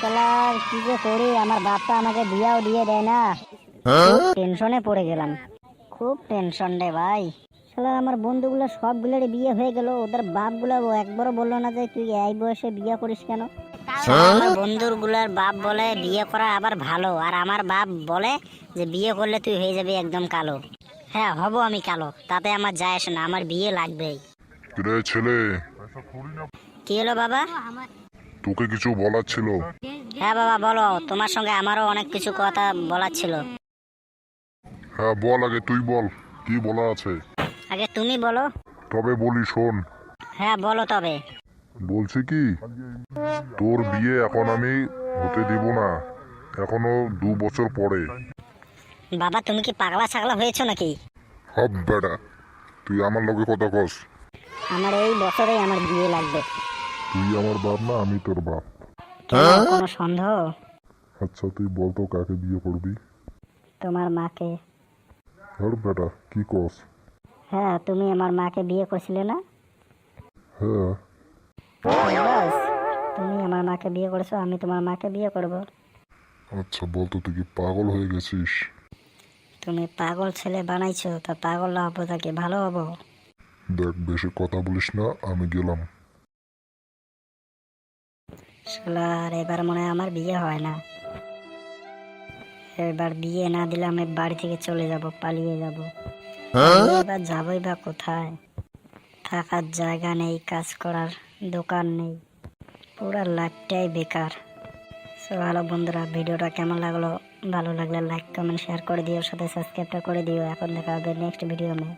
শালার কি যে করি, আমার বাপটা আমাকে বিয়াও দিয়ে দেয় না। খুব টেনশনে পড়ে গেলাম, খুব টেনশন রে ভাই। শালার আমার বন্ধুগুলো সবগুলোরই বিয়ে হয়ে গেল, ওদের বাপগুলো একবারও বললো না যে তুই এই বয়সে বিয়ে করিস কেন। আমার বন্ধুর গুলার বাপ বলে বিয়ে করা আবার ভালো, আর আমার বাপ বলে যে বিয়ে করলে তুই হয়ে যাবি একদম কালো। হ্যাঁ হব আমি কালো, তাতে আমার যায় আসে না, আমার বিয়ে লাগবেই। রে ছেলে, কি হলো বাবা? তোকে কিছু বলার ছিল। হ্যাঁ বাবা বলো, তোমার সঙ্গে আমারও অনেক কিছু কথা বলার ছিল। হ্যাঁ বল, আগে তুই বল, কি বলার আছে। আগে তুমি বলো। তবে বলি শোন। হ্যাঁ বলো তবে। বলছি কি, তোর বিয়ে এখন আমি হতে দিব না, এখনো 2 বছর পরে। বাবা তুমি কি পাগলা ছাগলা হয়েছো নাকি? হব বেটা, তুই আমার লগে কথা কস। আমার এই বছরেই আমার বিয়ে লাগবে। তুই আমার বাপ না, আমি তোর বাপ। কেন, কোনো সন্দেহ? আচ্ছা তুই বল তো কাকে বিয়ে করবি। তোমার মাকে। হর বেটা কি কস। হ্যাঁ তুমি আমার মাকে বিয়ে করছিলে না? হ্যাঁ। বাস, তুমি আমার মাকে বিয়ে করেছো, আমি তোমার মাকে বিয়ে করব। আচ্ছা বল তো, তুই কি পাগল হয়ে গেছিস? তুমি পাগল ছেলে বানাইছো, তা পাগল না হবো তাকে ভালো হবো? দেখ বেশি কথা বলিস না, আমি গেলাম। শালার এবার মনে হয় আমার বিয়ে হয় না। এবার বিয়ে না দিলে আমি বাড়ি থেকে চলে যাব, পালিয়ে যাব। এবার যাবই বা কোথায়? থাকার জায়গা নেই, কাজ করার দোকান নেই, পুরা লাইফটাই বেকার। সো ভালো বন্ধুরা, ভিডিওটা কেমন লাগলো? ভালো লাগলে লাইক কমেন্ট শেয়ার করে দিও, সাথে সাবস্ক্রাইবটা করে দিও। এখন দেখা হবে নেক্সট ভিডিও নিয়ে।